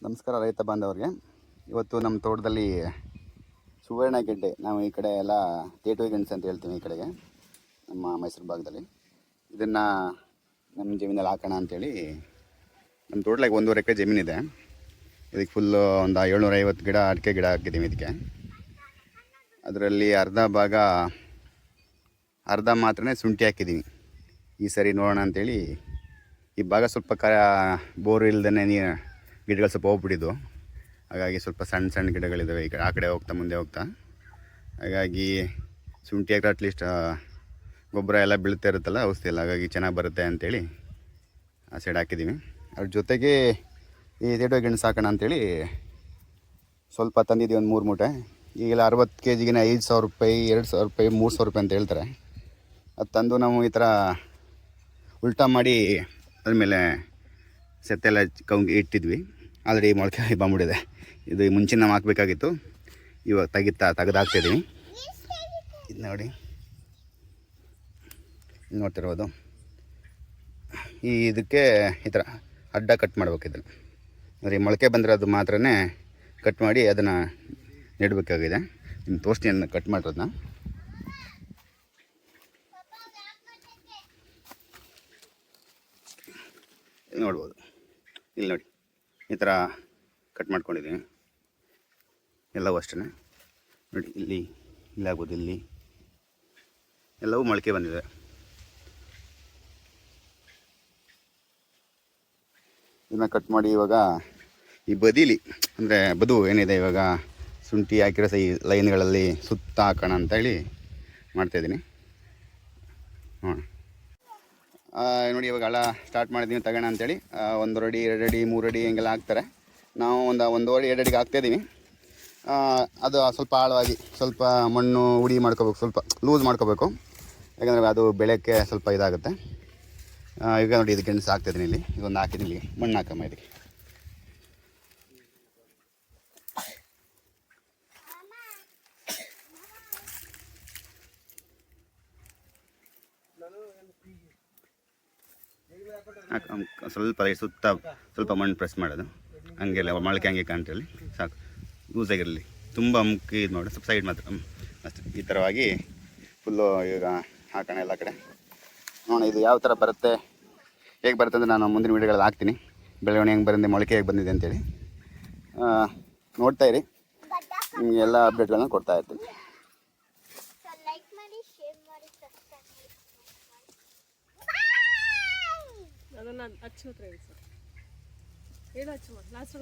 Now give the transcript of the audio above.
ನಮಸ್ಕಾರ ರೈತ ಬಾಂಧವರಿಗೆ. ಇವತ್ತು ನಮ್ಮ ತೋಟದಲ್ಲಿ ಸುವರ್ಣ ಗೆಡ್ಡೆ, ನಾವು ಈ ಕಡೆ ಎಲ್ಲ ತೇಟುವೆ ಗೆಣಸು ಅಂತ ಹೇಳ್ತೀವಿ ಈ ಕಡೆಗೆ, ನಮ್ಮ ಮೈಸೂರು ಭಾಗದಲ್ಲಿ. ಇದನ್ನು ನಮ್ಮ ಜಮೀನಲ್ಲಿ ಹಾಕೋಣ ಅಂಥೇಳಿ ನಮ್ಮ ತೋಟದಾಗ 1.5 ಎಕರೆ ಜಮೀನಿದೆ. ಇದಕ್ಕೆ ಫುಲ್ಲು ಒಂದು 750 ಗಿಡ ಅಡಿಕೆ ಗಿಡ ಹಾಕಿದ್ದೀವಿ. ಇದಕ್ಕೆ ಅದರಲ್ಲಿ ಅರ್ಧ ಮಾತ್ರನೇ ಶುಂಠಿ ಹಾಕಿದ್ದೀವಿ. ಈ ಸರಿ ನೋಡೋಣ ಅಂಥೇಳಿ. ಈ ಭಾಗ ಸ್ವಲ್ಪ ಬೋರ್ ಇಲ್ದೇ ನೀರು ಗಿಡಗಳು ಸ್ವಲ್ಪ ಹೋಗ್ಬಿಟ್ಟಿದ್ದು, ಹಾಗಾಗಿ ಸ್ವಲ್ಪ ಸಣ್ಣ ಸಣ್ಣ ಗಿಡಗಳಿದ್ದಾವೆ ಈ ಕಡೆ, ಆ ಕಡೆ ಹೋಗ್ತಾ ಮುಂದೆ ಹೋಗ್ತಾ. ಹಾಗಾಗಿ ಶುಂಠಿ ಹಾಕಿದ್ರೆ ಅಟ್ಲೀಸ್ಟ್ ಗೊಬ್ಬರ ಎಲ್ಲ ಬೀಳ್ತಾ ಇರುತ್ತಲ್ಲ, ಔಷಧಿ ಎಲ್ಲ, ಹಾಗಾಗಿ ಚೆನ್ನಾಗಿ ಬರುತ್ತೆ ಅಂಥೇಳಿ ಆ ಸೈಡ್ ಹಾಕಿದ್ದೀವಿ. ಅದ್ರ ಜೊತೆಗೆ ಈ ತೇಟುವೆ ಗೆಣಸು ಹಾಕೋಣ ಅಂಥೇಳಿ ಸ್ವಲ್ಪ ತಂದಿದ್ದೀವಿ, ಒಂದು 3 ಮೂಟೆ. ಈಗೆಲ್ಲ 60 kgಗೆ 5,000 ರೂಪಾಯಿ, 2,000 ರೂಪಾಯಿ, 3,000 ರೂಪಾಯಿ ಅಂತ ಹೇಳ್ತಾರೆ. ಅದು ತಂದು ನಾವು ಈ ಥರ ಉಲ್ಟಾ ಮಾಡಿ ಅದ್ಮೇಲೆ ಸೆತ್ತೆಲ್ಲ ಇಟ್ಟಿದ್ವಿ. ಆಲ್ರೆಡಿ ಮೊಳಕೆ ಬಂದ್ಬಿಟ್ಟಿದೆ. ಇದು ಮುಂಚೆ ನಾವು ಹಾಕಬೇಕಾಗಿತ್ತು, ಇವಾಗ ತೆಗೆದಾಕ್ತಿದ್ದೀವಿ. ಇದು ನೋಡಿ, ನೋಡ್ತಿರ್ಬೋದು. ಇದಕ್ಕೆ ಈ ಥರ ಅಡ್ಡ ಕಟ್ ಮಾಡ್ಬೇಕು. ಇದನ್ನು ಅಂದರೆ ಮೊಳಕೆ ಬಂದಿರೋದು ಮಾತ್ರ ಕಟ್ ಮಾಡಿ ಅದನ್ನು ನೆಡಬೇಕಾಗಿದೆ. ಇನ್ನು ತೋರಿಸ್ತೀನಿ ಕಟ್ ಮಾಡಿರೋದನ್ನ. ನೋಡ್ಬೋದು, ಇಲ್ಲಿ ನೋಡಿ, ಈ ಥರ ಕಟ್ ಮಾಡ್ಕೊಂಡಿದ್ದೀನಿ. ಎಲ್ಲವೂ ಅಷ್ಟೇ ನೋಡಿ, ಇಲ್ಲಿ ಆಗ್ಬೋದು, ಇಲ್ಲಿ ಎಲ್ಲವೂ ಮೊಳಕೆ ಬಂದಿದೆ. ಇದನ್ನ ಕಟ್ ಮಾಡಿ ಇವಾಗ ಈ ಬದಿಲಿ, ಅಂದರೆ ಬದು ಏನಿದೆ, ಇವಾಗ ಶುಂಠಿ ಹಾಕಿರೋ ಲೈನ್ಗಳಲ್ಲಿ ಸುತ್ತ ಹಾಕೋಣ ಅಂತೇಳಿ ಮಾಡ್ತಾಯಿದ್ದೀನಿ. ನೋಡೋಣ ನೋಡಿ, ಇವಾಗ ಹಳ ಸ್ಟಾರ್ಟ್ ಮಾಡಿದ್ದೀವಿ ತಗೋಣ ಅಂತೇಳಿ. 1 ಅಡಿ, 2 ಅಡಿ, 3 ಅಡಿ ಹಿಂಗೆಲ್ಲ ಹಾಕ್ತಾರೆ. ನಾವು 1 ಅಡಿ 2 ಅಡಿಗೆ ಹಾಕ್ತಾಯಿದ್ದೀವಿ. ಅದು ಸ್ವಲ್ಪ ಆಳವಾಗಿ, ಸ್ವಲ್ಪ ಮಣ್ಣು ಹುಡಿ ಮಾಡ್ಕೋಬೇಕು, ಸ್ವಲ್ಪ ಲೂಸ್ ಮಾಡ್ಕೋಬೇಕು, ಯಾಕಂದರೆ ಅದು ಬೆಳೆಯೋಕ್ಕೆ ಸ್ವಲ್ಪ ಇದಾಗುತ್ತೆ. ಈಗ ನೋಡಿ, ಇದು ಗೆಣಸು ಹಾಕ್ತಾಯಿದ್ದೀನಿ. ಇಲ್ಲಿ ಇದೊಂದು ಹಾಕಿದ್ದೀನಿ, ಇಲ್ಲಿಗೆ ಮಣ್ಣು ಹಾಕಮ್ಮ. ಇದಕ್ಕೆ ಸ್ವಲ್ಪ ಸುತ್ತ ಸ್ವಲ್ಪ ಮಣ್ಣು ಪ್ರೆಸ್ ಮಾಡೋದು, ಹಂಗೆಲ್ಲ ಮೊಳಕೆ ಹಂಗೆ ಕಾಣ್ತೇಳಿ ಸಾಕು. ಲೂಸಾಗಿರಲಿ, ತುಂಬ ಮುಕ್ಕಿ ಇದು ಮಾಡಿ, ಸ್ವಲ್ಪ ಸೈಡ್ ಮಾತ್ರ ಅಷ್ಟೇ. ಈ ಥರವಾಗಿ ಫುಲ್ಲು ಈಗ ಹಾಕೋಣ ಎಲ್ಲ ಕಡೆ. ನೋಡೋಣ ಇದು ಯಾವ ಥರ ಬರುತ್ತೆ, ಹೇಗೆ ಬರುತ್ತೆ ಅಂದರೆ ನಾನು ಮುಂದಿನ ವೀಡಿಯೋಗಳಲ್ಲಿ ಹಾಕ್ತೀನಿ. ಬೆಳವಣಿಗೆ ಹೆಂಗೆ ಬಂದಿದೆ, ಮೊಳಕೆ ಹೇಗೆ ಬಂದಿದೆ ಅಂತೇಳಿ ನೋಡ್ತಾಯಿರಿ. ನಿಮಗೆ ಎಲ್ಲ ಅಪ್ಡೇಟ್ಗಳನ್ನ ಕೊಡ್ತಾ ಇರ್ತೀನಿ. अच्छे लास्ट